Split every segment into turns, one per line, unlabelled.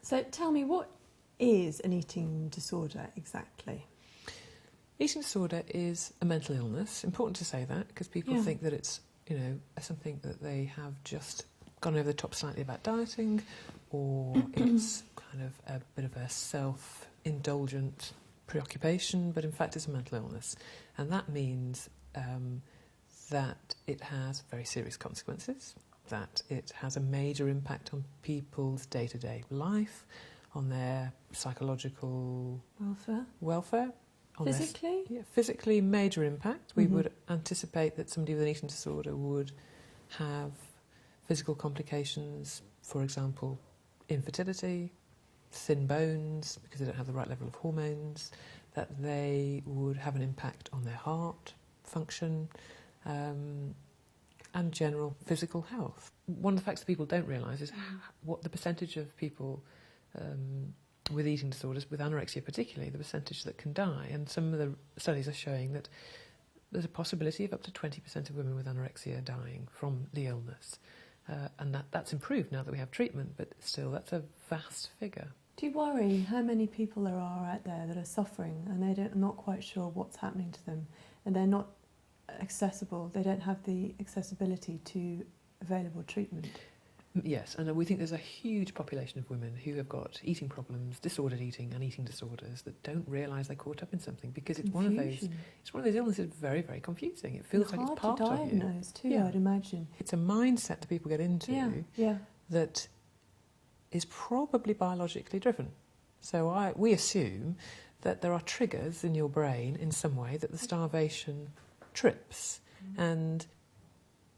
So tell me, what is an eating disorder exactly?
Eating disorder is a mental illness. Important to say that, because people think that it's, something that they have just gone over the top slightly about dieting, or it's kind of a bit of a self-indulgent preoccupation, but in fact it's a mental illness. And that means that it has very serious consequences, that it has a major impact on people's day-to-day life, on their psychological welfare.
Physically?
Physically, major impact. We would anticipate that somebody with an eating disorder would have physical complications, for example, infertility, thin bones because they don't have the right level of hormones, that they would have an impact on their heart function, and general physical health. One of the facts that people don't realise is what the percentage of people with eating disorders, with anorexia particularly, the percentage that can die. And some of the studies are showing that there's a possibility of up to 20% of women with anorexia dying from the illness. And that's improved now that we have treatment, but still that's a vast figure.
Do you worry how many people there are out there that are suffering and they're not quite sure what's happening to them, and they're not accessible, they don't have the accessibility to available treatment?
Yes, and we think there's a huge population of women who have got eating problems, disordered eating and eating disorders, that don't realise they're caught up in something, because it's one of those illnesses, very, very confusing. It feels like it's part of you.
Hard to diagnose too, I'd imagine.
It's a mindset that people get into that is probably biologically driven. So we assume that there are triggers in your brain in some way that the starvation trips, and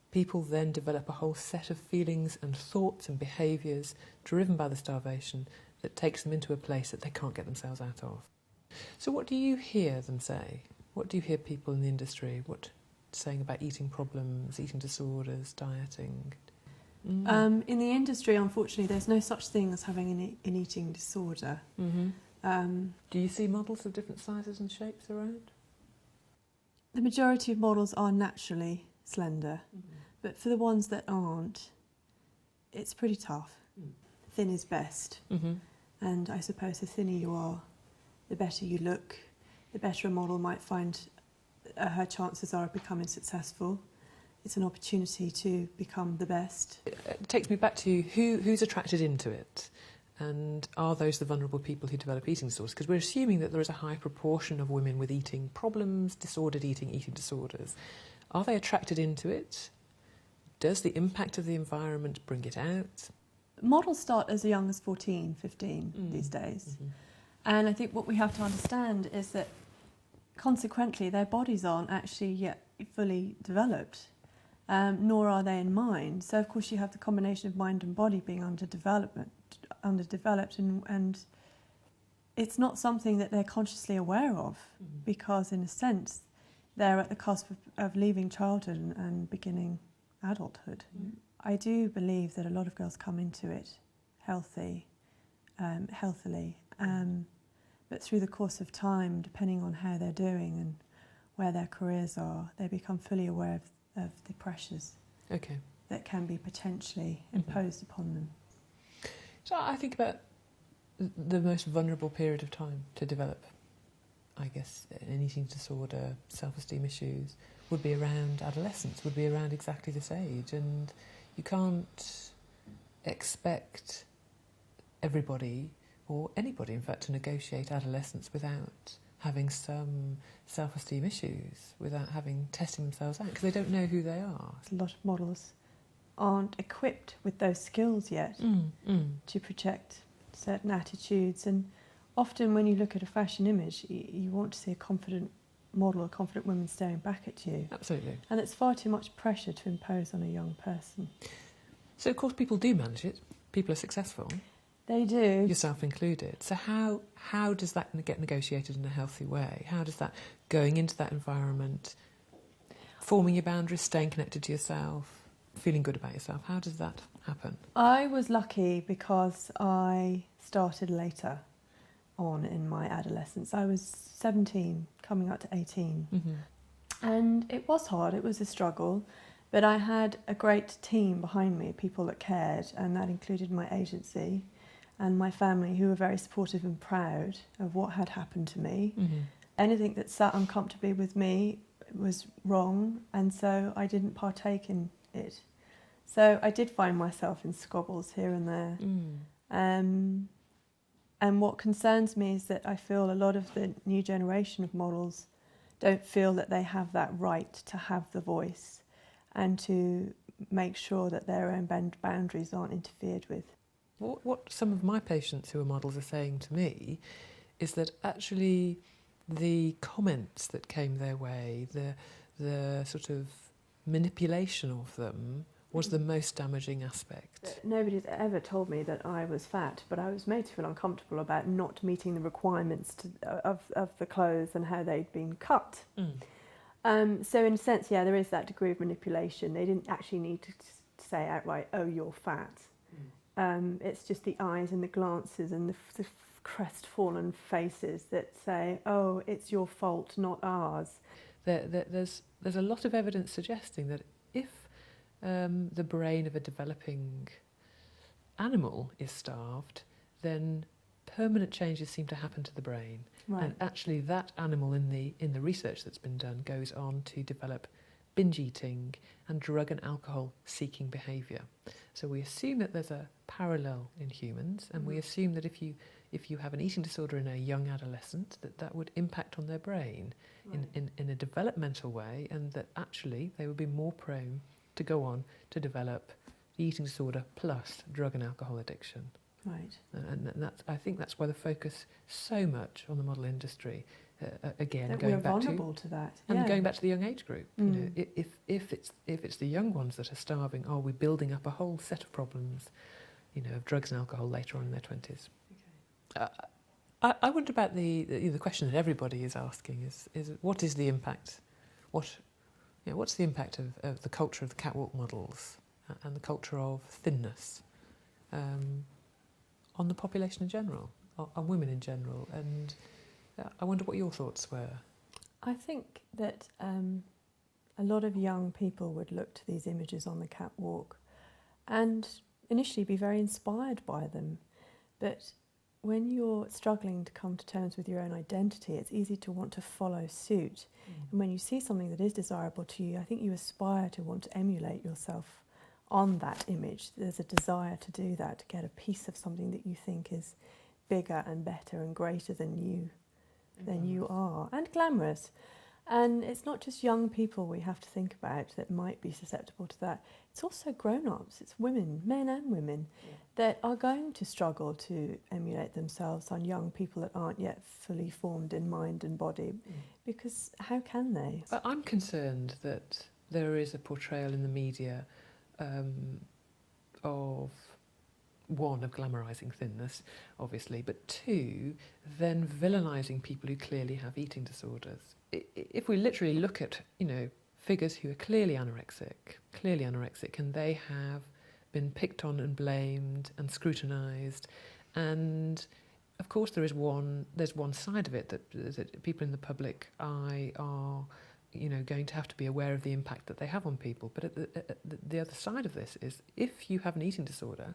people then develop a whole set of feelings and thoughts and behaviours driven by the starvation that takes them into a place that they can't get themselves out of. So what do you hear them say? What do you hear people in the industry saying about eating problems, eating disorders, dieting?
In the industry, unfortunately, there's no such thing as having an eating disorder.
Do you see models of different sizes and shapes around?
The majority of models are naturally slender, but for the ones that aren't, it's pretty tough. Thin is best, and I suppose the thinner you are, the better you look, the better a model might find her chances are of becoming successful. It's an opportunity to become the best.
It takes me back to who's attracted into it, and are those the vulnerable people who develop eating disorders? Because we're assuming that there is a high proportion of women with eating problems, disordered eating, eating disorders. Are they attracted into it? Does the impact of the environment bring it out?
Models start as young as 14, 15 these days. And I think what we have to understand is that consequently their bodies aren't actually yet fully developed, nor are they in mind. So of course you have the combination of mind and body being underdeveloped, and it's not something that they're consciously aware of, because in a sense they're at the cusp of leaving childhood and beginning adulthood. I do believe that a lot of girls come into it healthily, but through the course of time, depending on how they're doing and where their careers are, they become fully aware of the pressures that can be potentially imposed upon them.
So I think about the most vulnerable period of time to develop, I guess, an eating disorder, self-esteem issues, would be around adolescence, would be around exactly this age. And you can't expect everybody, or anybody in fact, to negotiate adolescence without having some self-esteem issues, without having testing themselves out, because they don't know who they are.
A lot of models aren't equipped with those skills yet to project certain attitudes, and often when you look at a fashion image, you want to see a confident model, a confident woman staring back at you.
Absolutely.
And it's far too much pressure to impose on a young person.
So of course people do manage it, people are successful.
They do.
Yourself included. So how does that get negotiated in a healthy way? How does that, going into that environment, forming your boundaries, staying connected to yourself, feeling good about yourself, how does that happen?
I was lucky because I started later on in my adolescence. I was 17, coming up to 18. And it was hard, it was a struggle, but I had a great team behind me, people that cared, and that included my agency. and my family, who were very supportive and proud of what had happened to me. Anything that sat uncomfortably with me was wrong, and so I didn't partake in it. So I did find myself in squabbles here and there. And what concerns me is that I feel a lot of the new generation of models don't feel that they have that right to have the voice and to make sure that their own boundaries aren't interfered with.
What some of my patients who are models are saying to me is that actually the comments that came their way, the sort of manipulation of them, was the most damaging aspect.
Nobody's ever told me that I was fat, but I was made to feel uncomfortable about not meeting the requirements of the clothes and how they'd been cut. So in a sense, yeah, there is that degree of manipulation. They didn't actually need to say outright, "Oh, you're fat." It's just the eyes and the glances and the crestfallen faces that say, "Oh, it's your fault, not ours."
There's a lot of evidence suggesting that if the brain of a developing animal is starved, then permanent changes seem to happen to the brain.
Right.
And actually that animal in the research that's been done goes on to develop binge eating and drug and alcohol seeking behaviour. So we assume that there's a parallel in humans, and we assume that if you have an eating disorder in a young adolescent, that would impact on their brain in a developmental way, and that actually they would be more prone to go on to develop the eating disorder plus drug and alcohol addiction.
Right.
And I think that's why the focus so much on the model industry, again,
That
going
we're
back
vulnerable to that.
and
Yeah.
going back to the young age group. You know, if it's the young ones that are starving, are we building up a whole set of problems, you know, of drugs and alcohol later on in their 20s? Okay. I wonder about the question that everybody is asking is what is the impact? What's the impact of the culture of the catwalk models and the culture of thinness on the population in general, on women in general? And I wonder what your thoughts were.
I think that a lot of young people would look to these images on the catwalk and initially be very inspired by them. But when you're struggling to come to terms with your own identity, it's easy to want to follow suit. And when you see something that is desirable to you, I think you aspire to want to emulate yourself on that image. There's a desire to do that, to get a piece of something that you think is bigger and better and greater than you are, and glamorous. And it's not just young people we have to think about that might be susceptible to that. It's also grown-ups, it's women, men and women, that are going to struggle to emulate themselves on young people that aren't yet fully formed in mind and body, because how can they?
I'm concerned that there is a portrayal in the media of, one, of glamorising thinness, obviously, but two, then villainising people who clearly have eating disorders. If we literally look at, you know, figures who are clearly anorexic, and they have been picked on and blamed and scrutinised, and of course there's one side of it that people in the public eye are, you know, going to have to be aware of the impact that they have on people. But the other side of this is, if you have an eating disorder,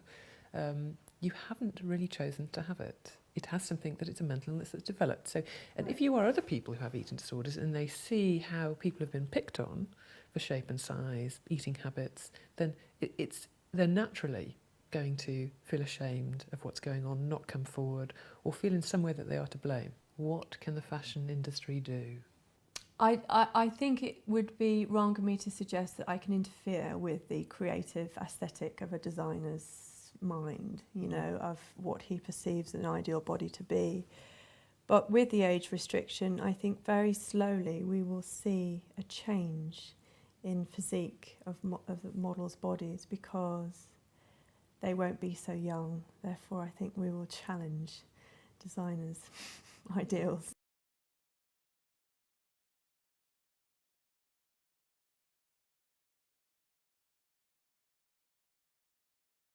you haven't really chosen to have it. It has something that it's a mental illness that's developed. So, and if you are other people who have eating disorders and they see how people have been picked on for shape and size, eating habits, then they're naturally going to feel ashamed of what's going on, not come forward, or feel in some way that they are to blame. What can the fashion industry do?
I think it would be wrong of me to suggest that I can interfere with the creative aesthetic of a designer's mind, you know, of what he perceives an ideal body to be. But with the age restriction, I think very slowly we will see a change in physique of the models' bodies, because they won't be so young. Therefore, I think we will challenge designers' ideals.